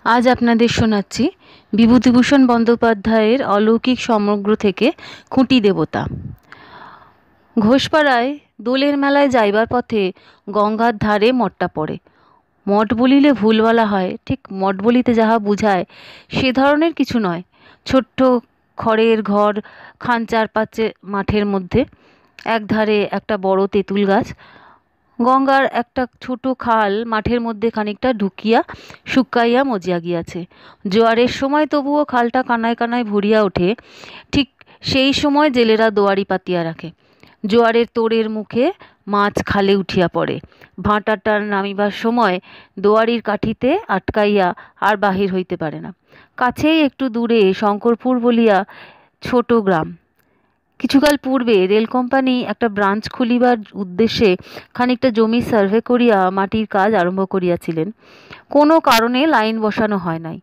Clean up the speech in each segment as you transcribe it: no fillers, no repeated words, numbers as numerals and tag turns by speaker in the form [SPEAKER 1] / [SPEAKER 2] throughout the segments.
[SPEAKER 1] আজ আপনাদের শোনাচ্ছি বিভূতিভূষণ বন্দ্যোপাধ্যায়ের অলৌকিক সমগ্র থেকে খুঁটি দেবতা। ঘোষপাড়ায় দোলের মেলায় যাইবার পথে গঙ্গার ধারে মঠটা পড়ে। মঠ বলিলে ভুল বলা হয়, ঠিক মঠ বলিতে যাহা বুঝায় সে ধরনের কিছু নয়। ছোট্ট খড়ের ঘর, খান চার পাঁচে মাঠের মধ্যে, একধারে একটা বড় তেঁতুল গাছ। গঙ্গার একটা ছোট খাল মাঠের মধ্যে খানিকটা ঢুকিয়া শুকাইয়া মজিয়া গিয়াছে। জোয়ারের সময় তবুও খালটা কানায় কানায় ভরিয়া ওঠে। ঠিক সেই সময় জেলেরা দোয়ারি পাতিয়া রাখে। জোয়ারের তোড়ের মুখে মাছ খালে উঠিয়া পড়ে। ভাঁটাটার নামিবার সময় দোয়ারির কাঠিতে আটকাইয়া আর বাহির হইতে পারে না। কাছেই একটু দূরে শঙ্করপুর বলিয়া ছোট গ্রাম। কিছুকাল পূর্বে রেল কোম্পানি একটা ব্রাঞ্চ খুলিবার উদ্দেশ্যে খানিকটা জমি সার্ভে করিয়া মাটির কাজ আরম্ভ করিয়াছিলেন। কোনো কারণে লাইন বসানো হয় নাই।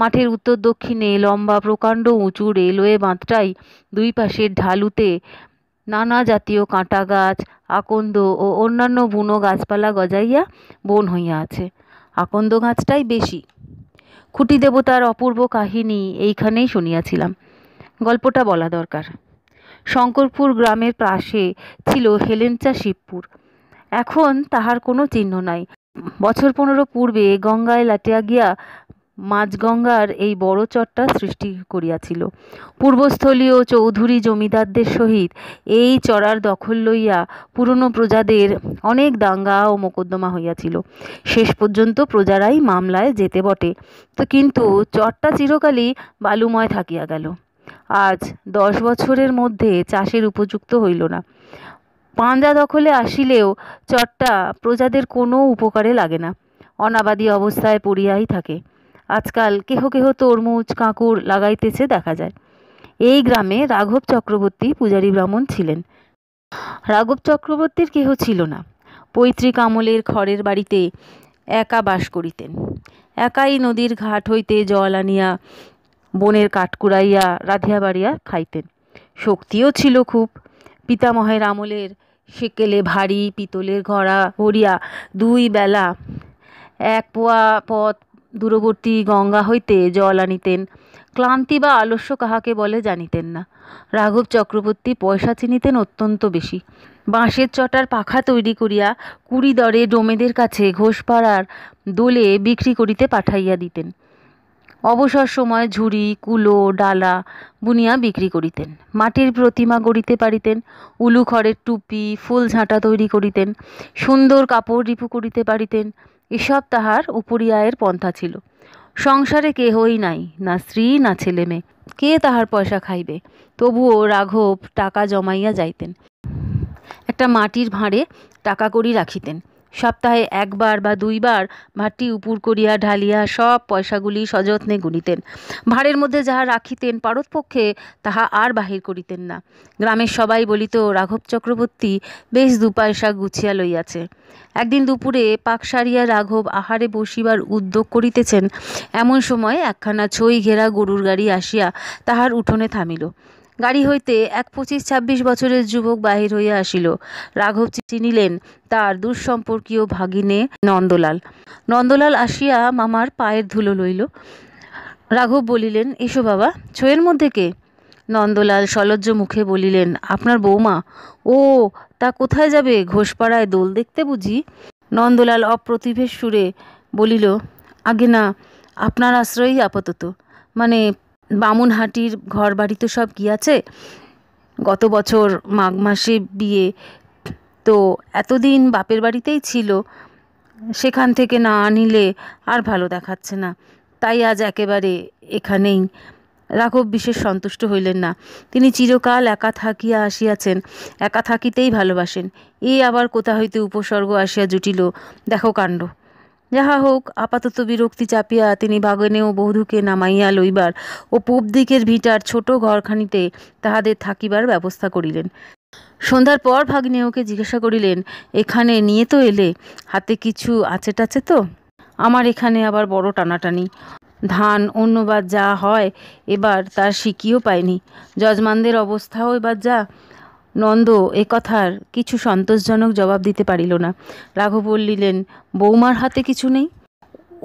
[SPEAKER 1] মাঠের উত্তর দক্ষিণে লম্বা প্রকাণ্ড উঁচু রেলওয়ে বাঁধটাই দুই পাশের ঢালুতে নানা জাতীয় কাঁটা গাছ, আকন্দ ও অন্যান্য বুনো গাছপালা গজাইয়া বন হইয়া আছে। আকন্দ গাছটাই বেশি। খুঁটি দেবতার অপূর্ব কাহিনী এইখানেই শুনিয়াছিলাম। গল্পটা বলা দরকার। শঙ্করপুর গ্রামের পাশে ছিল হেলেঞ্চা শিবপুর। এখন তাহার কোনো চিহ্ন নাই। বছর 15 পূর্বে গঙ্গায় লাটিয়া গিয়া মাঝগঙ্গার এই বড় চরটা সৃষ্টি করিয়াছিল। পূর্বস্থলীয় চৌধুরী জমিদারদের সহিত এই চরার দখল লইয়া পুরনো প্রজাদের অনেক দাঙ্গা ও মোকদ্দমা হইয়াছিল। শেষ পর্যন্ত প্রজারাই মামলায় যেতে বটে, তো কিন্তু চরটা চিরকালই বালুময় থাকিয়া গেল। আজ 10 বছরের মধ্যে চাষের উপযুক্ত হইল না। পাঞ্জা দখলে আসিলেও চরটা প্রজাদের কোনো উপকারে লাগে না, অনাবাদী অবস্থায় পড়িয়াই থাকে। আজকাল কেহ কেহ তরমুজ কাঁকুর লাগাইতেছে দেখা যায়। এই গ্রামে রাঘব চক্রবর্তী পূজারী ব্রাহ্মণ ছিলেন। রাঘব চক্রবর্তীর কেহ ছিল না। পৈতৃক আমলের খড়ের বাড়িতে একা বাস করিতেন। একাই নদীর ঘাট হইতে জল আনিয়া বনের কাঠ কুড়াইয়া রাধিয়া বাড়িয়া খাইতেন। শক্তিও ছিল খুব। পিতামহের আমলের সেকেলে ভারী পিতলের ঘড়া ভরিয়া 2 বেলা 1 পোয়া পথ দূরবর্তী গঙ্গা হইতে জল আনিতেন। ক্লান্তি বা আলস্য কাহাকে বলে জানিতেন না। রাঘব চক্রবর্তী পয়সা চিনিতেন অত্যন্ত বেশি। বাঁশের চটার পাখা তৈরি করিয়া 20 দরে ডোমেদের কাছে ঘোষপাড়ার দোলে বিক্রি করিতে পাঠাইয়া দিতেন। অবসর সময় ঝুড়ি কুলো ডালা বুনিয়া বিক্রি করিতেন। মাটির প্রতিমা গড়িতে পারিতেন। উলু খড়ের টুপি ফুল ঝাঁটা তৈরি করিতেন। সুন্দর কাপড় রিপু করিতে পারিতেন। এসব তাহার উপরি আয়ের পন্থা ছিল। সংসারে কেহই নাই, না স্ত্রী না ছেলে মেয়ে। কে তাহার পয়সা খাইবে? তবুও রাঘব টাকা জমাইয়া যাইতেন। একটা মাটির ভাঁড়ে টাকা কড়ি রাখিতেন। সপ্তাহে 1 বার বা 2 বার ভাঁড়টি উপুর করিয়া ঢালিয়া সব পয়সাগুলি সযত্নে গুনিতেন। ভাঁড়ের মধ্যে যাহা রাখিতেন পারতপক্ষে তাহা আর বাহির করিতেন না। গ্রামের সবাই বলিত রাঘব চক্রবর্তী বেশ 2 পয়সা গুছিয়া লইয়াছে। একদিন দুপুরে পাক সারিয়া রাঘব আহারে বসিবার উদ্যোগ করিতেছেন, এমন সময় একখানা ছই ঘেরা গরুর গাড়ি আসিয়া তাহার উঠোনে থামিল। গাড়ি হইতে এক 25-26 বছরের যুবক বাহির হইয়া আসিল। রাঘব চিনিলেন তার দুঃসম্পর্কীয় ভাগিনে নন্দলাল। নন্দলাল আসিয়া মামার পায়ের ধুলো লইল। রাঘব বলিলেন, এসো বাবা। ছইয়ের মধ্যে কে? নন্দলাল সলজ্জ মুখে বলিলেন, আপনার বৌমা। ও, তা কোথায় যাবে? ঘোষপাড়ায় দোল দেখতে বুঝি? নন্দলাল অপ্রতিভের সুরে বলিল, আগে না, আপনার আশ্রয়ই আপাতত। মানে বামুনহাটির ঘর বাড়ি তো সব গিয়াছে। গত বছর মাঘ মাসে বিয়ে, তো এতদিন বাপের বাড়িতেই ছিল। সেখান থেকে না আনিলে আর ভালো দেখাচ্ছে না, তাই আজ একেবারে এখানেই। রাঘব বিশেষ সন্তুষ্ট হইলেন না। তিনি চিরকাল একা থাকিয়া আসিয়াছেন, একা থাকিতেই ভালোবাসেন। এই আবার কোথা হইতে উপসর্গ আসিয়া জুটিল, দেখো কাণ্ড। যাহা হোক, আপাতত বিরক্তি চাপিয়া তিনি ভাগনে ও বধূকে নামাইয়া লইবার ও পূব দিকের ভিটার ছোট ঘরখানিতে তাহাদের থাকিবার ব্যবস্থা করিলেন। সন্ধ্যার পর ভাগ্নেয়কে জিজ্ঞাসা করিলেন, এখানে নিয়ে তো এলে, হাতে কিছু আছে টাছে তো? আমার এখানে আবার বড় টানাটানি। ধান অন্যবার যা হয় এবার তার সিকিও পায়নি। যজমানদের অবস্থাও এবার যা। নন্দ এ কথার কিছু সন্তোষজনক জবাব দিতে পারিল না। রাঘব বলিলেন, বৌমার হাতে কিছু নেই?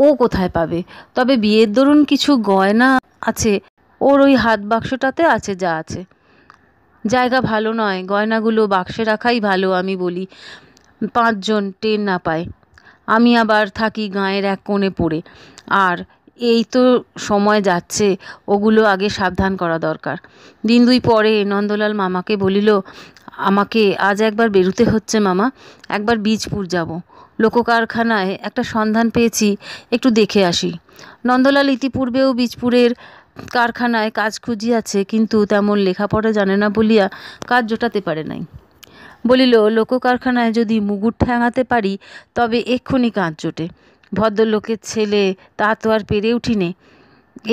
[SPEAKER 1] ও কোথায় পাবে? তবে বিয়ের দরুন কিছু গয়না আছে, ওর ওই হাত বাক্সটাতে আছে যা আছে। জায়গা ভালো নয়, গয়নাগুলো বাক্সে রাখাই ভালো আমি বলি, 5 জন টের না পায়। আমি আবার থাকি গাঁয়ের এক কোণে পড়ে। আর এই তো সময় যাচ্ছে, ওগুলো আগে সাবধান করা দরকার। দিন 2 পরে নন্দলাল মামাকে বলিল, আমাকে আজ একবার বেরুতে হচ্ছে মামা, একবার বীজপুর যাব। লোককারখানায় একটা সন্ধান পেয়েছি, একটু দেখে আসি। নন্দলাল ইতিপূর্বেও বীজপুরের কারখানায় কাজ খুঁজিয়াছে, কিন্তু তেমন লেখাপড়া জানে না বলিয়া কাজ জোটাতে পারে নাই। বলিল, লোককারখানায় যদি মুগুর ঠ্যাঙাতে পারি তবে এক্ষুনি কাজ জোটে। ভদ্রলোকের ছেলে তা তো আর পেরে উঠিনে।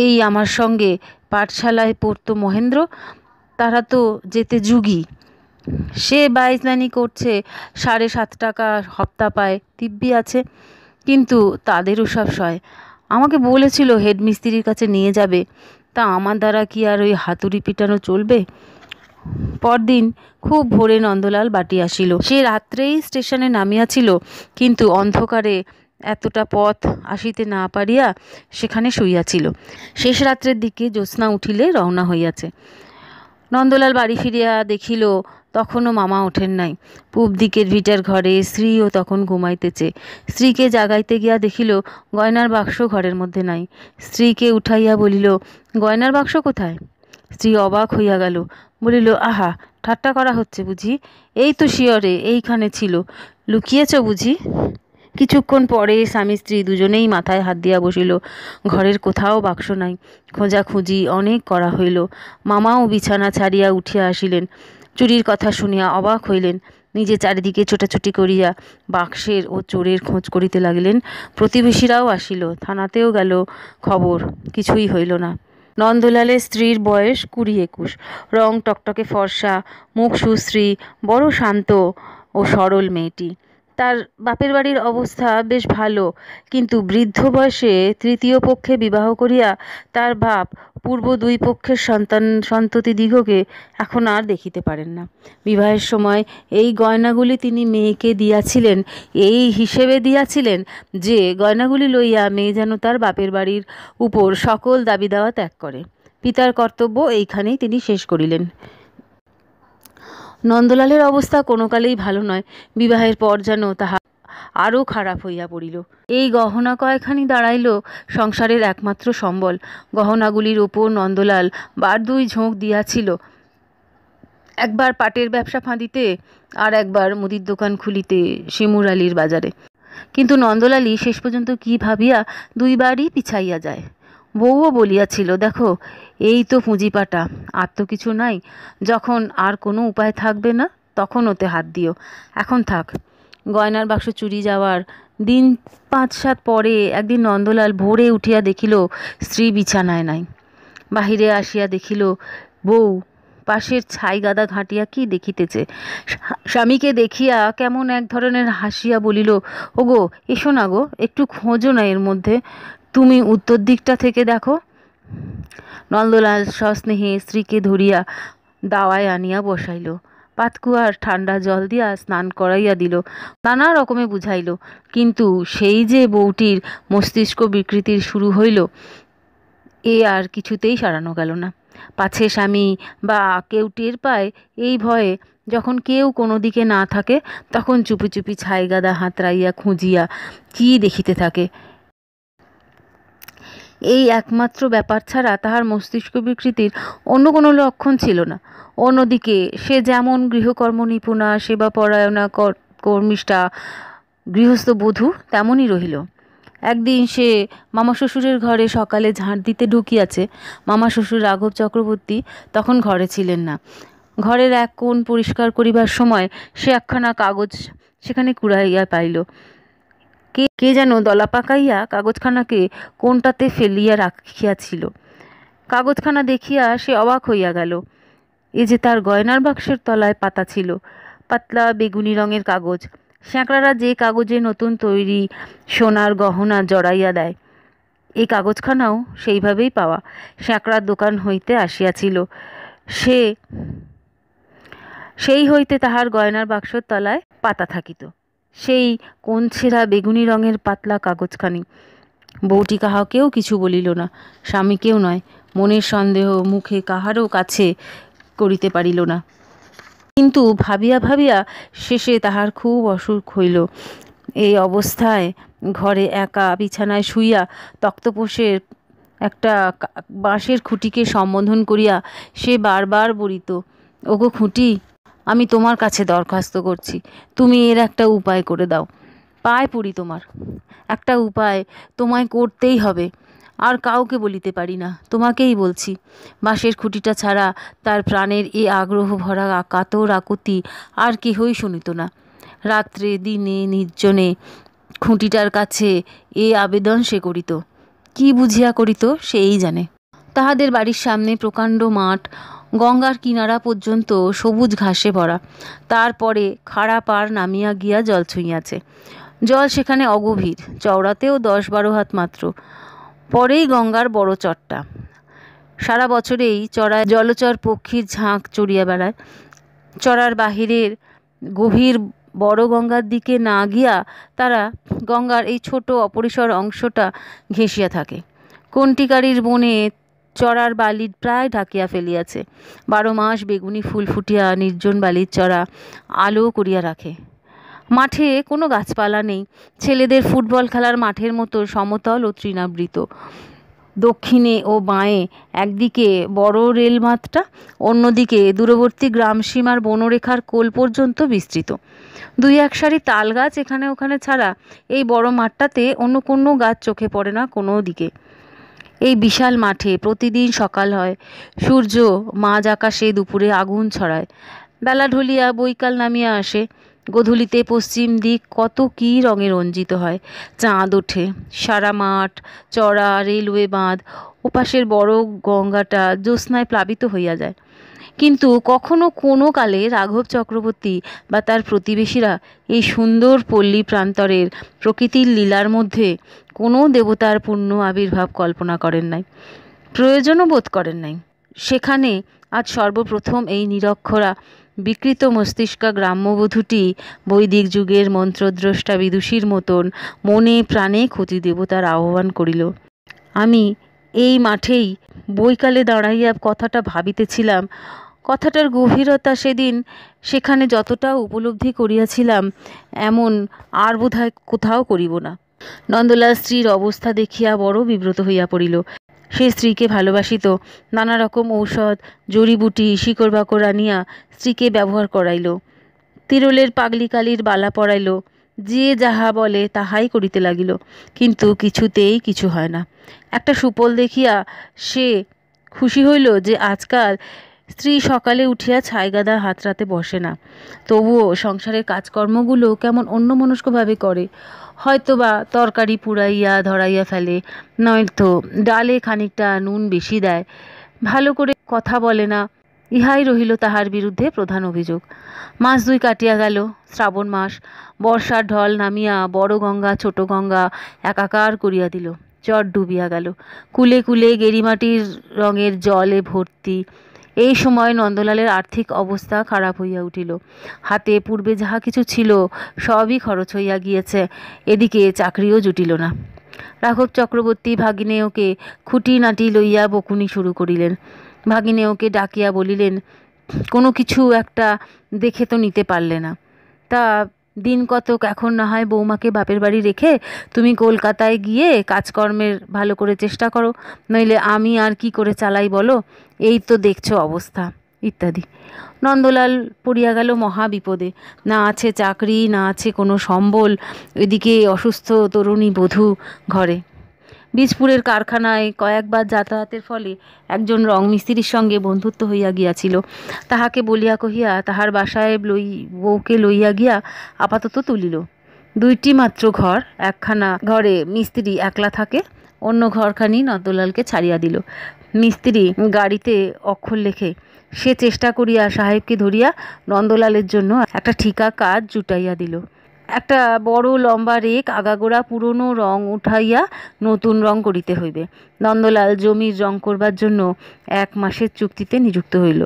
[SPEAKER 1] এই আমার সঙ্গে পাঠশালায় পড়তো মহেন্দ্র, তারা তো যেতে যুগী। সে বাইজনানি করছে, 7.5 টাকা হপ্তা পায়, দিব্যি আছে। কিন্তু তাদেরও সব সয়। আমাকে বলেছিল হেডমিস্ত্রির কাছে নিয়ে যাবে, তা আমার দ্বারা কি আর ওই হাতুড়ি পিটানো চলবে? পরদিন খুব ভোরে নন্দলাল বাটি আসিল। সে রাত্রেই স্টেশনে নামিয়াছিল, কিন্তু অন্ধকারে এতটা পথ আসিতে না পারিয়া সেখানে শুইয়াছিল। শেষ রাত্রের দিকে জ্যোৎস্না উঠিলে রওনা হইয়াছে। নন্দলাল বাড়ি ফিরিয়া দেখিল তখনও মামা ওঠেন নাই। পূব দিকের ভিটার ঘরে স্ত্রীও তখন ঘুমাইতেছে। স্ত্রীকে জাগাইতে গিয়া দেখিল গয়নার বাক্স ঘরের মধ্যে নাই। স্ত্রীকে উঠাইয়া বলিল, গয়নার বাক্স কোথায়? স্ত্রী অবাক হইয়া গেল, বলিল, আহা, ঠাট্টা করা হচ্ছে বুঝি? এই তো শিয়রে এইখানে ছিল, লুকিয়েছ বুঝি? কিছুক্ষণ পরে স্বামী স্ত্রী দুজনেই মাথায় হাত দিয়া বসিল। ঘরের কোথাও বাক্স নাই। খোঁজাখুঁজি অনেক করা হইল। মামাও বিছানা ছাড়িয়া উঠিয়া আসিলেন। চুরির কথা শুনিয়া অবাক হইলেন। নিজে চারিদিকে ছোটাছুটি করিয়া বাক্সের ও চোরের খোঁজ করিতে লাগিলেন। প্রতিবেশীরাও আসিল, থানাতেও গেল খবর, কিছুই হইল না। নন্দলালের স্ত্রীর বয়স 20-21, রং টকটকে ফর্সা, মুখ সুশ্রী, বড় শান্ত ও সরল মেয়েটি। তার বাপের বাড়ির অবস্থা বেশ ভালো, কিন্তু বৃদ্ধ বয়সে তৃতীয় পক্ষে বিবাহ করিয়া তার বাপ পূর্ব 2 পক্ষের সন্ততিদিগকে এখন আর দেখিতে পারেন না। বিবাহের সময় এই গয়নাগুলি তিনি মেয়েকে দিয়াছিলেন, এই হিসেবে দিয়াছিলেন যে গয়নাগুলি লইয়া মেয়ে যেন তার বাপের বাড়ির উপর সকল দাবি দাওয়া ত্যাগ করে। পিতার কর্তব্য এইখানেই তিনি শেষ করিলেন। নন্দলালের অবস্থা কোনো কালেই ভালো নয়। বিবাহের পর যেন তাহা আরও খারাপ হইয়া পড়িল। এই গহনা কয়খানি দাঁড়াইল সংসারের একমাত্র সম্বল। গহনাগুলির ওপর নন্দলাল 2 ঝোঁক দিয়াছিল, একবার পাটের ব্যবসা ফাঁদিতে, আর একবার মুদির দোকান খুলিতে শিমুর আলীর বাজারে। কিন্তু নন্দলালই শেষ পর্যন্ত কি ভাবিয়া 2 বারই পিছাইয়া যায়। বউও বলিয়াছিল, দেখো, এই তো পুঁজিপাটা, আর তো কিছু নাই। যখন আর কোনো উপায় থাকবে না তখন ওতে হাত দিও, এখন থাক। গয়নার বাক্স চুরি যাওয়ার দিন 5-7 পরে একদিন নন্দলাল ভোরে উঠিয়া দেখিল স্ত্রী বিছানায় নাই। বাহিরে আসিয়া দেখিল বউ পাশের ছাই গাদা ঘাঁটিয়া কি দেখিতেছে। স্বামীকে দেখিয়া কেমন এক ধরনের হাসিয়া বলিল, ওগো, এসো না গো, একটু খোঁজো না এর মধ্যে, তুমি উত্তর দিকটা থেকে দেখো। নন্দলাল সস্নেহে স্ত্রীকে ধরিয়া দাওয়ায় আনিয়া বসাইল। পাতকুয়ার ঠান্ডা জল দিয়া স্নান করাইয়া দিল, নানা রকমে বুঝাইল। কিন্তু সেই যে বউটির মস্তিষ্ক বিকৃতির শুরু হইল, এ আর কিছুতেই সারানো গেল না। পাছে স্বামী বা কেউ টের পায়, এই ভয়ে যখন কেউ কোনো দিকে না থাকে তখন চুপি চুপি ছাই গাদা হাতড়াইয়া খুঁজিয়া কি দেখিতে থাকে। এই একমাত্র ব্যাপার ছাড়া তাহার মস্তিষ্ক বিকৃতির অন্য কোনো লক্ষণ ছিল না। অন্যদিকে সে যেমন গৃহকর্ম নিপুণা, সেবাপরায়ণা, কর্মিষ্ঠা গৃহস্থ বধূ তেমনই রহিল। একদিন সে মামা শ্বশুরের ঘরে সকালে ঝাঁট দিতে ঢুকিয়াছে। মামা শ্বশুর রাঘব চক্রবর্তী তখন ঘরে ছিলেন না। ঘরের এক কোণ পরিষ্কার করিবার সময় সে একখানা কাগজ সেখানে কুড়াইয়া পাইল। কে যেন দলা পাকাইয়া কাগজখানাকে কোণটাতে ফেলিয়া রাখিয়াছিল। কাগজখানা দেখিয়া সে অবাক হইয়া গেল। এ যে তার গয়নার বাক্সের তলায় পাতা ছিল, পাতলা বেগুনি রঙের কাগজ। স্যাঁকড়ারা যে কাগজে নতুন তৈরি সোনার গহনা জড়াইয়া দেয়, এই কাগজখানাও সেইভাবেই পাওয়া, স্যাঁকড়ার দোকান হইতে আসিয়াছিল। সেই হইতে তাহার গয়নার বাক্সর তলায় পাতা থাকিত, সেই কোণ ছেঁড়া বেগুনি রঙের পাতলা কাগজখানি। বউটি কাহাকেও কিছু বলিল না, স্বামীকেও নয়, মনের সন্দেহ মুখে কাহারও কাছে করিতে পারিল না। কিন্তু ভাবিয়া ভাবিয়া শেষে তাহার খুব অসুখ হইল। এই অবস্থায় ঘরে একা বিছানায় শুইয়া তক্তপোষের একটা বাঁশের খুঁটিকে সম্বোধন করিয়া সে বারবার বলিত, ওগো খুঁটি, আমি তোমার কাছে দরখাস্ত করছি, তুমি এর একটা উপায় করে দাও। পায়ে পড়ি তোমার, একটা উপায় তোমায় করতেই হবে। আর কাউকে বলিতে পারি না, তোমাকেই বলছি। বাঁশের খুঁটিটা ছাড়া তার প্রাণের এ আগ্রহ ভরা কাতর আকুতি আর কেহই শুনিত না। রাত্রে দিনে নির্জনে খুঁটিটার কাছে এ আবেদন সে করিত। কি বুঝিয়া করিত সেই জানে। তাহাদের বাড়ির সামনে প্রকাণ্ড মাঠ, গঙ্গার কিনারা পর্যন্ত সবুজ ঘাসে ভরা। তারপরে খাড়া পাড় নামিয়া গিয়া জল ছুঁইয়াছে। জল সেখানে অগভীর, চওড়াতেও 10-12 হাত মাত্র। পরেই গঙ্গার বড় চরটা। সারা বছরেই চড়ায় জলচর পক্ষীর ঝাঁক চড়িয়া বেড়ায়। চড়ার বাহিরের গভীর বড় গঙ্গার দিকে না গিয়া তারা গঙ্গার এই ছোট অপরিসর অংশটা ঘেঁষিয়া থাকে। কণ্টিকারির বনে চড়ার বালি প্রায় ঢাকিয়া ফেলিয়াছে। 12 মাস বেগুনি ফুল ফুটিয়া নির্জন বালির চড়া আলো করিয়া রাখে। মাঠে কোনো গাছপালা নেই, ছেলেদের ফুটবল খেলার মাঠের মতো সমতল ও তৃণাবৃত। দক্ষিণে ও বাঁয়ে একদিকে বড় রেলমাঠটা, অন্যদিকে দূরবর্তী গ্রামসীমার বনরেখার কোল পর্যন্ত বিস্তৃত। 2-1 সারি তাল গাছ এখানে ওখানে ছাড়া এই বড় মাঠটাতে অন্য কোনো গাছ চোখে পড়ে না কোনো দিকে। এই বিশাল মাঠে প্রতিদিন সকাল হয়, সূর্য মাঝ আকাশে দুপুরে আগুন ছড়ায়, বেলা ঢলিয়া বৈকাল নামিয়া আসে। গোধূলিতে পশ্চিম দিক কত কী রঙে রঞ্জিত হয়, চাঁদ ওঠে। সারা মাঠ, চড়া, রেলওয়ে বাঁধ, ওপাশের বড় গঙ্গাটা জ্যোৎস্নায় প্লাবিত হইয়া যায়। কিন্তু কখনো কোনো কালে রাঘব চক্রবর্তী বা তার প্রতিবেশীরা এই সুন্দর পল্লী প্রান্তরের প্রকৃতির লীলার মধ্যে কোনো দেবতার পূর্ণ আবির্ভাব কল্পনা করেন নাই, প্রয়োজনও বোধ করেন নাই। সেখানে আজ সর্বপ্রথম এই নিরক্ষরা বিকৃত মস্তিষ্কা গ্রাম্যবধূটি বৈদিক যুগের মন্ত্রদ্রষ্টা বিদুষীর মতন মনে প্রাণে ক্ষতি দেবতার আহ্বান করিল। আমি এই মাঠেই বৈকালে দাঁড়াইয়া কথাটা ভাবিতেছিলাম। কথাটার গভীরতা সেদিন সেখানে যতটা উপলব্ধি করিয়াছিলাম এমন আর বোধহয় কোথাও করিব না। নন্দলাল স্ত্রীর অবস্থা দেখিয়া বড় বিব্রত হইয়া পড়িল। সে স্ত্রীকে ভালোবাসিত, নানা রকম ঔষধ জড়িবুটি শিকড় বাকড় আনিয়া স্ত্রীকে ব্যবহার করাইল, তিরলের পাগলি কালির বালা পরাইল, যে যাহা বলে তাহাই করিতে লাগিল। কিন্তু কিছুতেই কিছু হয় না। একটা সুফল দেখিয়া সে খুশি হইল যে আজকাল স্ত্রী সকালে উঠিয়া ছাইগাদা হাতড়াতে বসে না, তবুও সংসারের কাজকর্মগুলো কেমন অন্যমনস্কভাবে করে। হয়তোবা তরকারি পুড়াইয়া ধরাইয়া ফেলে, নয়তো ডালে খানিকটা নুন বেশি দেয়, ভালো করে কথা বলে না। ইহাই রহিল তাহার বিরুদ্ধে প্রধান অভিযোগ। 2 মাস কাটিয়া গেল। শ্রাবণ মাস। বর্ষার ঢল নামিয়া বড় গঙ্গা ছোট গঙ্গা একাকার করিয়া দিল। চর ডুবিয়া গেল, কুলে কুলে গেরিমাটির রঙের জলে ভর্তি। এই সময় নন্দলালের আর্থিক অবস্থা খারাপ হইয়া উঠিল। হাতে পূর্বে যাহা কিছু ছিল সবই খরচ হইয়া গিয়েছে, এদিকে চাকরিও জুটিল না। রাঘব চক্রবর্তী ভাগিনেয়কে খুঁটিনাটি লইয়া বকুনি শুরু করিলেন। ভাগিনেয়কে ডাকিয়া বলিলেন, কোনো কিছু একটা দেখে তো নিতে পারলে না, তা দিন কতক এখন না হয় বৌমাকে বাপের বাড়ি রেখে তুমি কলকাতায় গিয়ে কাজকর্মের ভালো করে চেষ্টা করো, নইলে আমি আর কি করে চালাই বলো, এই তো দেখছো অবস্থা ইত্যাদি। নন্দলাল পড়িয়া গেল মহা বিপদে। না আছে চাকরি, না আছে কোনো সম্বল, এদিকে অসুস্থ তরুণী বধূ ঘরে। বীজপুরের কারখানায় কয়েকবার যাতায়াতের ফলে একজন রং মিস্ত্রির সঙ্গে বন্ধুত্ব হইয়া গিয়াছিল। তাহাকে বলিয়া কহিয়া তাহার বাসায় বউকে লইয়া গিয়া আপাতত তুলিল। 2টি মাত্র ঘর, একখানা ঘরে মিস্ত্রি একলা থাকে, অন্য ঘরখানি নন্দলালকে ছাড়িয়া দিল। মিস্ত্রি গাড়িতে অক্ষর লেখে। সে চেষ্টা করিয়া সাহেবকে ধরিয়া নন্দলালের জন্য একটা ঠিকা কাজ জুটাইয়া দিল। একটা বড় লম্বা রেক আগাগোড়া পুরনো রং উঠাইয়া নতুন রং করিতে হইবে। নন্দলাল জমির রং করবার জন্য 1 মাসের চুক্তিতে নিযুক্ত হইল।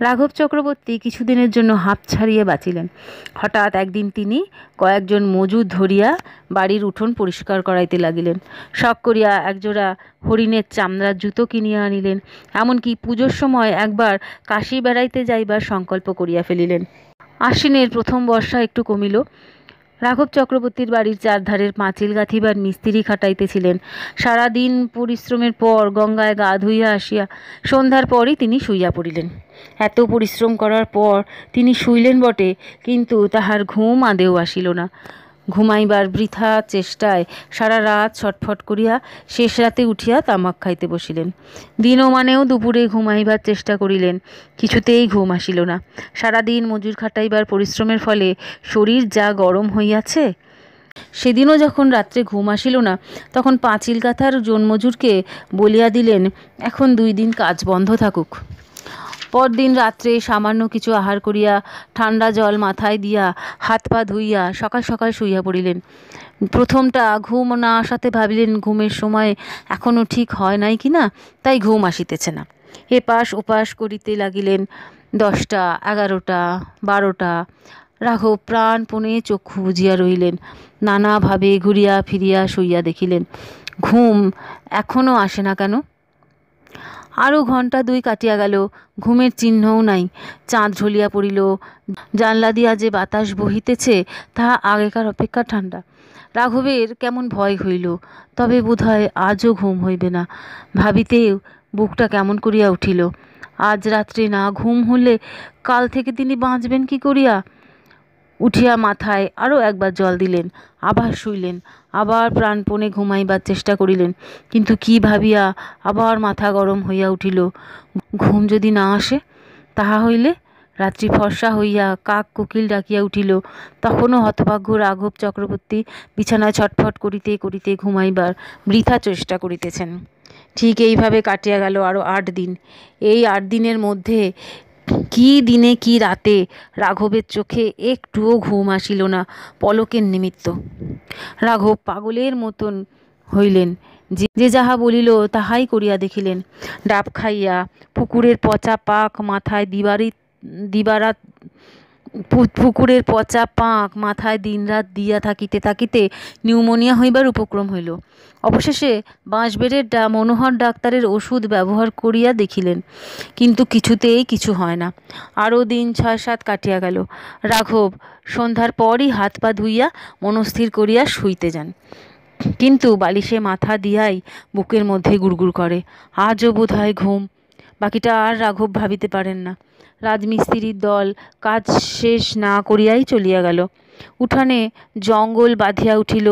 [SPEAKER 1] রাঘব চক্রবর্তী কিছুদিনের জন্য হাঁপ ছাড়িয়া বাঁচিলেন। হঠাৎ একদিন তিনি কয়েকজন মজুর ধরিয়া বাড়ির উঠোন পরিষ্কার করাইতে লাগিলেন। শখ করিয়া একজোড়া হরিণের চামড়ার জুতো কিনিয়া আনিলেন। এমনকি পুজোর সময় একবার কাশী বেড়াইতে যাইবার সংকল্প করিয়া ফেলিলেন। আশ্বিনের প্রথম বর্ষা একটু কমিল। রাঘব চক্রবর্তীর বাড়ির চারধারের পাঁচিল গাঁথিবার মিস্ত্রি খাটাইতেছিলেন। সারাদিন পরিশ্রমের পর গঙ্গায় গা ধুইয়া আসিয়া সন্ধ্যার পরই তিনি শুইয়া পড়িলেন। এত পরিশ্রম করার পর তিনি শুইলেন বটে, কিন্তু তাহার ঘুম আদেও আসিল না। ঘুমাইবার বৃথা চেষ্টায় সারা রাত ছটফট করিয়া শেষ রাতে উঠিয়া তামাক খাইতে বসিলেন। দিনমানেও দুপুরে ঘুমাইবার চেষ্টা করিলেন, কিছুতেই ঘুম আসিল না। সারাদিন মজুর খাটাইবার পরিশ্রমের ফলে শরীর যা গরম হইয়াছে। সেদিনও যখন রাত্রে ঘুম আসিল না, তখন পাঁচিল গাঁথার জনমজুরকে বলিয়া দিলেন, এখন 2 দিন কাজ বন্ধ থাকুক। পরদিন রাত্রে সামান্য কিছু আহার করিয়া ঠান্ডা জল মাথায় দিয়া হাত পা ধুইয়া সকাল সকাল শুইয়া পড়িলেন। প্রথমটা ঘুম না আসাতে ভাবিলেন ঘুমের সময় এখনও ঠিক হয় নাই কিনা, তাই ঘুম আসিতেছে না। এপাশ ওপাশ করিতে লাগিলেন। 10টা, 11টা, 12টা। রাঘব প্রাণপণে চক্ষু বুজিয়া রহিলেন। নানাভাবে ঘুরিয়া ফিরিয়া শুইয়া দেখিলেন, ঘুম এখনও আসে না কেন? আরও ঘণ্টা 2 কাটিয়া গেল, ঘুমের চিহ্নও নাই। চাঁদ ঢলিয়া পড়িল। জানলা দিয়া যে বাতাস বহিতেছে তাহা আগেকার অপেক্ষা ঠান্ডা। রাঘবের কেমন ভয় হইল, তবে বোধহয় আজও ঘুম হইবে না ভাবিতেও বুকটা কেমন করিয়া উঠিল। আজ রাত্রে না ঘুম হলে কাল থেকে তিনি বাঁচবেন কি করিয়া? উঠিয়া মাথায় আরও একবার জল দিলেন, আবার শুইলেন, আবার প্রাণপণে ঘুমাইবার চেষ্টা করিলেন, কিন্তু কি ভাবিয়া আবার মাথা গরম হইয়া উঠিল। ঘুম যদি না আসে তাহা হইলে? রাত্রি ফর্সা হইয়া কাক কোকিল ডাকিয়া উঠিল। তখনও হতভাগ্য রাঘব চক্রবর্তী বিছানায় ছটফট করিতে করিতে ঘুমাইবার বৃথা চেষ্টা করিতেছেন। ঠিক এইভাবে কাটিয়া গেল আরও 8 দিন। এই 8 দিনের মধ্যে কি দিনে কি রাতে রাঘবের চোখে একটুও ঘুম আসিল না পলকের নিমিত্ত। রাঘব পাগলের মতন হইলেন। যে যাহা বলিল তাহাই করিয়া দেখিলেন। ডাব খাইয়া পুকুরের পচা পাক মাথায় দিবারাত পুকুরের পচা পাক মাথায় দিনরাত দিয়া থাকিতে থাকিতে নিউমোনিয়া হইবার উপক্রম হইল। অবশেষে বাঁশবেড়ের মনোহর ডাক্তারের ওষুধ ব্যবহার করিয়া দেখিলেন, কিন্তু কিছুতেই কিছু হয় না। আরও দিন 6-7 কাটিয়া গেল। রাঘব সন্ধ্যার পরই হাত পা ধুইয়া মনস্থির করিয়া শুইতে যান, কিন্তু বালিশে মাথা দিয়াই বুকের মধ্যে গুড়গুড় করে, আজও বোধ হয় ঘুম। বাকিটা আর রাঘব ভাবিতে পারেন না। রাজমিস্ত্রির দল কাজ শেষ না করিয়াই চলিয়া গেল। উঠানে জঙ্গল বাঁধিয়া উঠিল।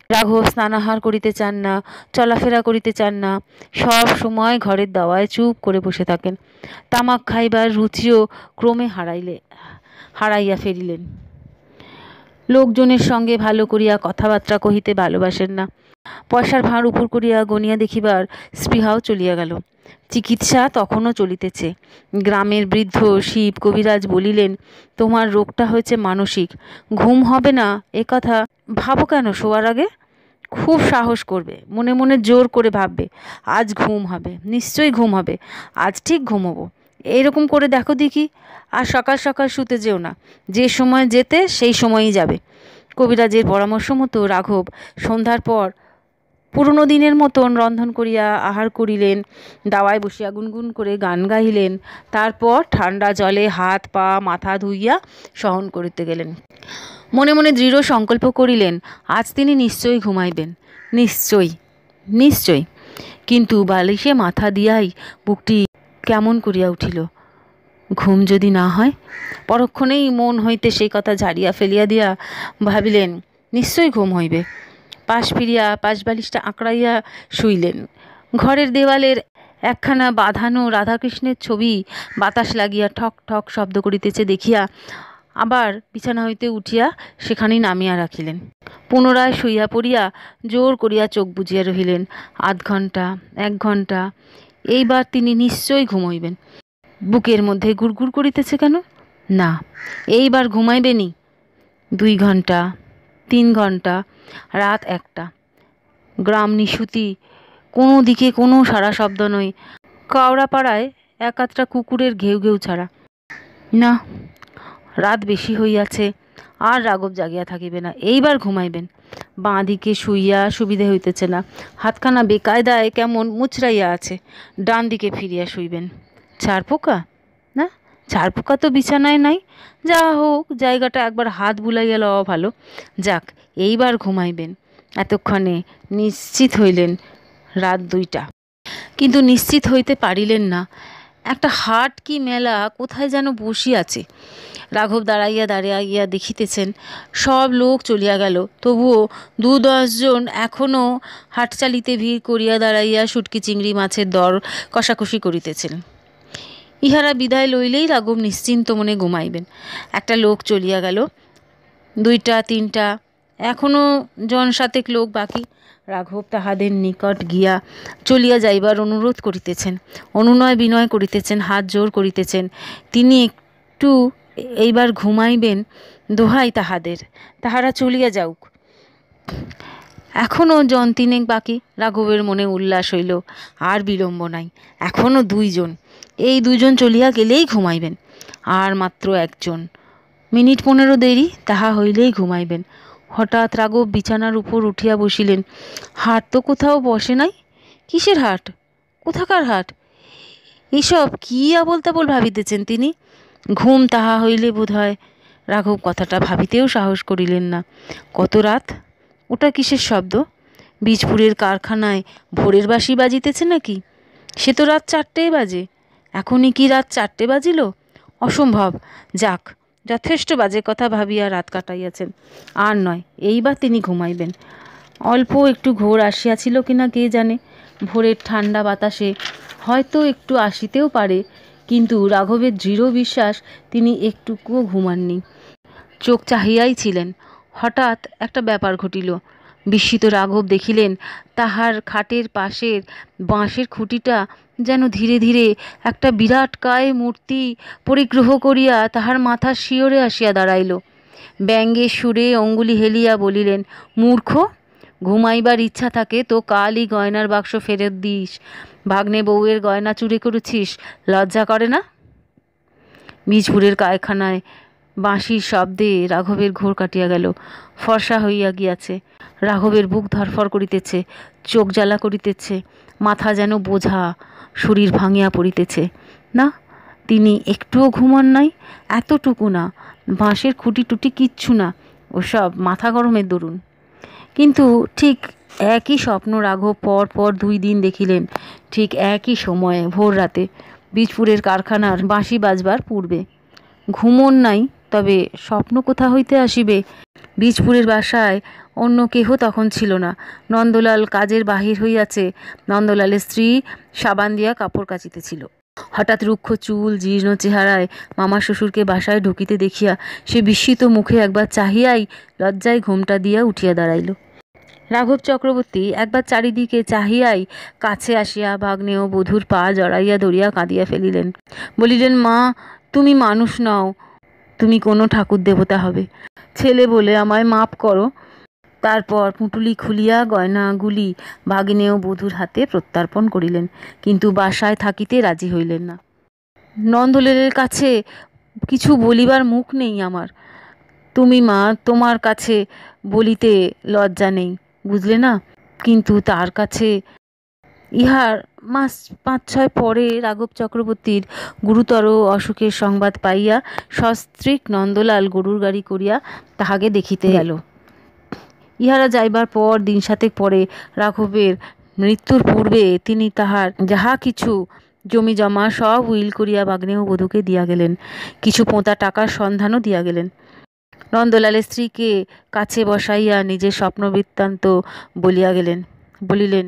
[SPEAKER 1] রাঘব স্নানাহার করিতে চান না, চলাফেরা করিতে চান না, সব সময় ঘরের দাওয়ায় চুপ করে বসে থাকেন। তামাক খাইবার রুচিও ক্রমে হারাইয়া ফেরিলেন। লোকজনের সঙ্গে ভালো করিয়া কথাবার্তা কহিতে ভালোবাসেন না। পয়সার ভাঁড় উপর করিয়া গনিয়া দেখিবার স্পৃহাও চলিয়া গেল। চিকিৎসা তখনও চলিতেছে। গ্রামের বৃদ্ধ শিব কবিরাজ বলিলেন, তোমার রোগটা হয়েছে মানসিক, ঘুম হবে না এ কথা ভাবো কেন? শোয়ার আগে খুব সাহস করবে, মনে মনে জোর করে ভাববে আজ ঘুম হবে, নিশ্চয়ই ঘুম হবে, আজ ঠিক ঘুমোবো, এইরকম করে দেখো দেখি। আর সকাল সকাল শুতে যেও না, যে সময় যেতে সেই সময়ই যাবে। কবিরাজের পরামর্শ মতো রাঘব সন্ধ্যার পর পুরনো দিনের মতন রন্ধন করিয়া আহার করিলেন, দাওয়ায় বসিয়া গুনগুন করে গান গাইলেন। তারপর ঠান্ডা জলে হাত পা মাথা ধুইয়া শয়ন করিতে গেলেন। মনে মনে দৃঢ় সংকল্প করিলেন আজ তিনি নিশ্চয়ই ঘুমাইবেন, নিশ্চয়ই নিশ্চয়ই। কিন্তু বালিশে মাথা দিয়াই বুকটি কেমন করিয়া উঠিল। ঘুম যদি না হয়? পরক্ষণেই মন হইতে সেই কথা ঝাড়িয়া ফেলিয়া দিয়া ভাবিলেন নিশ্চয়ই ঘুম হইবে। পাশ ফিরিয়া পাশ বালিশটা আঁকড়াইয়া শুইলেন। ঘরের দেওয়ালের একখানা বাঁধানো রাধাকৃষ্ণের ছবি বাতাস লাগিয়া ঠক ঠক শব্দ করিতেছে দেখিয়া আবার বিছানা হইতে উঠিয়া সেখানেই নামিয়া রাখিলেন। পুনরায় শুইয়া পড়িয়া জোর করিয়া চোখ বুজিয়া রহিলেন। 8 ঘণ্টা, 1 ঘণ্টা। এইবার তিনি নিশ্চয়ই ঘুমাইবেন। বুকের মধ্যে গুড়গুড় করিতেছে কেন? না, এইবার ঘুমাইবেনই। 2 ঘন্টা, 3 ঘন্টা, রাত 1টা। গ্রাম নিশুতি, কোনো দিকে কোনো সাড়া শব্দ নয়, কাওড়াপাড়ায় এক আধটা কুকুরের ঘেউ ঘেউ ছাড়া। না, রাত বেশি হইয়াছে, আর রাঘব জাগিয়া থাকিবে না, এইবার ঘুমাইবেন। বাঁ দিকে শুইয়া সুবিধে হইতেছে না, হাতখানা বেকায়দায় কেমন মুচড়াইয়া আছে। ডান দিকে ফিরিয়া শুইবেন। ছারপোকা? না, ছারপোকা তো বিছানায় নাই। যা হোক, জায়গাটা একবার হাত বুলাইয়া লওয়া ভালো। যাক, এইবার ঘুমাইবেন। এতক্ষণে নিশ্চিত হইলেন রাত 2টা, কিন্তু নিশ্চিত হইতে পারিলেন না। একটা হাট কি মেলা কোথায় যেন বসিয়াছে। রাঘব দাঁড়াইয়া দাঁড়াইয়া দেখিতেছেন সব লোক চলিয়া গেল, তবুও 2-10 জন এখনও হাটচালিতে ভিড় করিয়া দাঁড়াইয়া শুটকি চিংড়ি মাছের দর কষাকষি করিতেছেন। ইহারা বিদায় লইলেই রাঘব নিশ্চিন্ত মনে ঘুমাইবেন। একটা লোক চলিয়া গেল, 2টা 3টা, এখনও 7 লোক বাকি। রাঘব তাহাদের নিকট গিয়া চলিয়া যাইবার অনুরোধ করিতেছেন, অনুনয় বিনয় করিতেছেন, হাত জোর করিতেছেন। তিনি একটু এইবার ঘুমাইবেন, দোহাই তাহাদের, তাহারা চলিয়া যাউক। এখনও 3 বাকি। রাঘবের মনে উল্লাস হইল, আর বিলম্ব নাই, এখনও 2 জন। এই 2 জন চলিয়া গেলেই ঘুমাইবেন। আর মাত্র 1 জন, মিনিট 15 দেরি, তাহা হইলেই ঘুমাইবেন। হঠাৎ রাঘব বিছানার উপর উঠিয়া বসিলেন। হাট তো কোথাও বসে নাই। কিসের হাট? কোথাকার হাট? এইসব কি আবোল তাবোল ভাবিতেছেন তিনি। ঘুম তাহা হইলে বোধ হয়। রাঘব কথাটা ভাবিতেও সাহস করিলেন না। কত রাত? ওটা কিসের শব্দ? বীজপুরের কারখানায় ভোরের বাঁশি বাজিতেছে নাকি? সে তো রাত 4টে বাজে। এখনই কি রাত 4টে বাজিল? অসম্ভব। যাক, যথেষ্ট বাজে কথা ভাবিয়া রাত কাটাইয়াছেন, আর নয়, এইবার তিনি ঘুমাইবেন। অল্প একটু ঘোর আসিয়াছিল কিনা কে জানে। ভোরের ঠান্ডা বাতাসে হয়তো একটু আসিতেও পারে, কিন্তু রাঘবের দৃঢ় বিশ্বাস তিনি একটুকুও ঘুমাননি, চোখ চাহিয়াই ছিলেন। হঠাৎ একটা ব্যাপার ঘটিল। বিস্মিত রাঘব দেখিলেন তাহার খাটের পাশের বাঁশের খুঁটিটা যেন ধীরে ধীরে একটা বিরাট কায় মূর্তি পরিগ্রহ করিয়া তাহার মাথার শিয়রে আসিয়া দাঁড়াইল। ব্যঙ্গের সুরে অঙ্গুলি হেলিয়া বলিলেন, মূর্খ! ঘুমাইবার ইচ্ছা থাকে তো কালই গয়নার বাক্স ফেরত দিস। ভাগ্নে বউয়ের গয়না চুরি করেছিস, লজ্জা করে না? বীজপুরের কারখানায় বাঁশির শব্দে রাঘবের ঘোর কাটিয়া গেল। ফর্সা হইয়া গিয়াছে। রাঘবের বুক ধরফর করিতেছে, চোখ জ্বালা করিতেছে, মাথা যেন বোঝা, শরীর ভাঙিয়া পড়িতেছে। না, তিনি একটুও ঘুমান নাই। এতটুকু না, বাঁশের খুঁটি টুটি কিচ্ছু না, ওসব মাথা গরমের দরুন। কিন্তু ঠিক একই স্বপ্ন রাঘব পর পর 2 দিন দেখিলেন, ঠিক একই সময়ে, ভোর রাতে, বীজপুরের কারখানার বাঁশি বাজবার পূর্বে। ঘুমন নাই, তবে স্বপ্ন কোথা হইতে আসিবে? বীজপুরের বাসায় অন্য কেহ তখন ছিল না। নন্দলাল কাজের বাহির হইয়াছে। নন্দলালের স্ত্রী সাবান দিয়া কাপড় কাচিতেছিল। হঠাৎ রুক্ষ চুল, জীর্ণ চেহারায় মামা শ্বশুরকে বাসায় ঢুকিতে দেখিয়া সে বিস্মিত মুখে একবার চাহিয়াই লজ্জায় ঘোমটা দিয়া উঠিয়া দাঁড়াইল। রাঘব চক্রবর্তী একবার চারিদিকে চাহিয়াই কাছে আসিয়া ভাগ্নেয় বধূর পা জড়াইয়া ধরিয়া কাঁদিয়া ফেলিলেন। বলিলেন, মা, তুমি মানুষ নও, তুমি কোনো ঠাকুর দেবতা হবে। ছেলে বলে আমায় মাপ করো। তারপর পুঁটুলি খুলিয়া গয়নাগুলি ভাগ্নেয় বধূর হাতে প্রত্যর্পণ করিলেন, কিন্তু বাসায় থাকিতে রাজি হইলেন না। নন্দলালের কাছে কিছু বলিবার মুখ নেই আমার। তুমি, মা, তোমার কাছে বলিতে লজ্জা নেই, বুঝলে না? কিন্তু তার কাছে। ইহার মাস 5-6 পরে রাঘব চক্রবর্তীর গুরুতর অসুখের সংবাদ পাইয়া সস্ত্রীক নন্দলাল গরুর গাড়ি করিয়া তাহাকে দেখিতে গেল। ইহারা যাইবার পর 7 পরে রাঘবের মৃত্যুর পূর্বে তিনি তাহার যাহা কিছু জমি জমা সব উইল করিয়া ভাগ্নেয় বধূকে দিয়া গেলেন। কিছু পোঁতা টাকার সন্ধানও দিয়া গেলেন। নন্দলালের স্ত্রীকে কাছে বসাইয়া নিজের স্বপ্ন বৃত্তান্ত বলিয়া গেলেন। বলিলেন,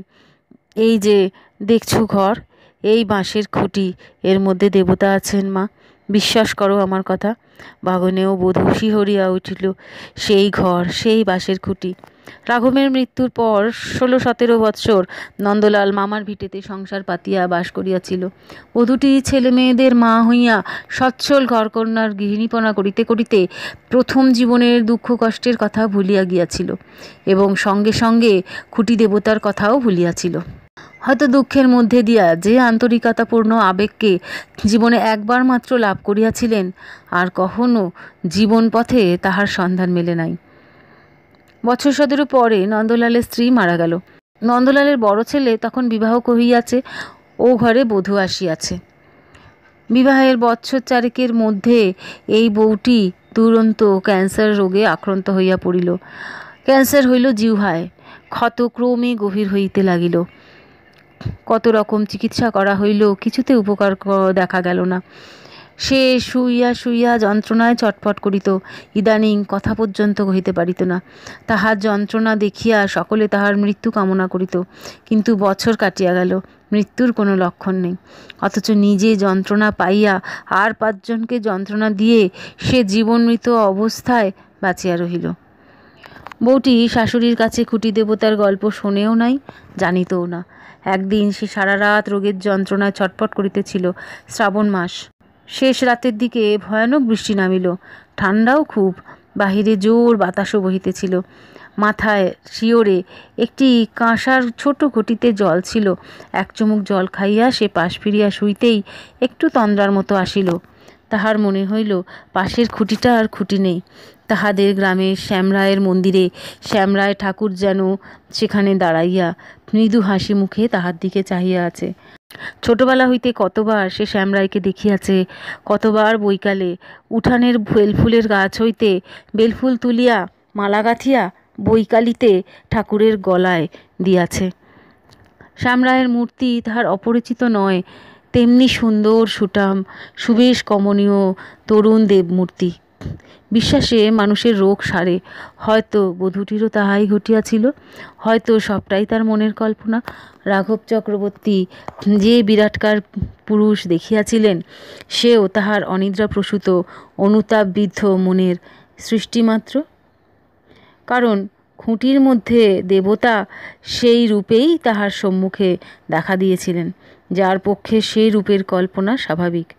[SPEAKER 1] এই যে দেখছো ঘর, এই বাঁশের খুঁটি, এর মধ্যে দেবতা আছেন মা, বিশ্বাস করো আমার কথা। ভাগ্নেয় বধূ শিহরিয়া উঠিল। সেই ঘর, সেই বাঁশের খুঁটি। রাঘবের মৃত্যুর পর 16-17 বৎসর নন্দলাল মামার ভিটেতে সংসার পাতিয়া বাস করিয়াছিল। বধূটি ছেলে মেয়েদের মা হইয়া সচ্ছল ঘরকন্যার গৃহিণীপনা করিতে করিতে প্রথম জীবনের দুঃখ কষ্টের কথা ভুলিয়া গিয়াছিল এবং সঙ্গে সঙ্গে খুঁটি দেবতার কথাও ভুলিয়াছিল। হয়তো দুঃখের মধ্যে দিয়া যে আন্তরিকতাপূর্ণ আবেগকে জীবনে একবার মাত্র লাভ করিয়াছিলেন, আর কখনো জীবন পথে তাহার সন্ধান মেলে নাই। বছর 17 পরে নন্দলালের স্ত্রী মারা গেল। নন্দলালের বড় ছেলে তখন বিবাহ কহিয়াছে, ও ঘরে বধূ আসিয়াছে। বিবাহের বৎসর চারেকের মধ্যে এই বউটি দুরন্ত ক্যান্সার রোগে আক্রান্ত হইয়া পড়িল। ক্যান্সার হইল জিহ্বায়, ক্ষত ক্রমে গভীর হইতে লাগিল। কত রকম চিকিৎসা করা হইল, কিছুতে উপকার দেখা গেল না। সে শুইয়া শুইয়া যন্ত্রণায় চটপট করিত, ইদানিং কথা পর্যন্ত কহিতে পারিত না। তাহার যন্ত্রণা দেখিয়া সকলে তাহার মৃত্যু কামনা করিত, কিন্তু বছর কাটিয়া গেল, মৃত্যুর কোনো লক্ষণ নেই। অথচ নিজে যন্ত্রণা পাইয়া আর 5 জনকে যন্ত্রণা দিয়ে সে জীবনমৃত অবস্থায় বাঁচিয়া রহিল। বউটি শাশুড়ির কাছে খুঁটি দেবতার গল্প শোনেও নাই, জানিতও না। একদিন সে সারা রাত রোগের যন্ত্রণায় ছটফট করিতেছিল। শ্রাবণ মাস, শেষ রাতের দিকে ভয়ানক বৃষ্টি নামিল, ঠান্ডাও খুব, বাহিরে জোর বাতাসও বহিতেছিল। মাথায় শিওরে একটি কাঁসার ছোট ঘটিতে জল ছিল। 1 চুমুক জল খাইয়া সে পাশ ফিরিয়া শুইতেই একটু তন্দ্রার মতো আসিল। তাহার মনে হইল পাশের খুঁটিটা আর খুঁটি নেই। তাহাদের গ্রামের শ্যামরায়ের মন্দিরে শ্যামরায় ঠাকুর যেন সেখানে দাঁড়াইয়া মৃদু হাসি মুখে তাহার দিকে চাহিয়া আছে। ছোটবেলা হইতে কতবার সে শ্যামরায়কে দেখিয়াছে, কতবার বৈকালে উঠানের বেলফুলের গাছ হইতে বেলফুল তুলিয়া মালা গাঁথিয়া বৈকালিতে ঠাকুরের গলায় দিয়াছে। শ্যামরায়ের মূর্তি তাহার অপরিচিত নয়, তেমনি সুন্দর সুঠাম সুবেশ কমনীয় তরুণ দেবমূর্তি। বিশ্বাসে মানুষের রোগ সারে। হয়তো বধূটিরও তাহাই ঘটিয়াছিল, হয়তো সবটাই তার মনের কল্পনা। রাঘব চক্রবর্তী যে বিরাটকার পুরুষ দেখিয়াছিলেন, সেও তাহার অনিদ্রাপ্রসূত অনুতাপবিদ্ধ মনের সৃষ্টিমাত্র। কারণ খুঁটির মধ্যে দেবতা সেই রূপেই তাহার সম্মুখে দেখা দিয়েছিলেন, যার পক্ষে সেই রূপের কল্পনা স্বাভাবিক।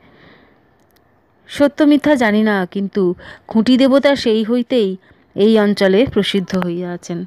[SPEAKER 1] সত্য মিথ্যা জানি না, কিন্তু খুঁটি দেবতা সেই হইতেই এই অঞ্চলে প্রসিদ্ধ হইয়া আছেন।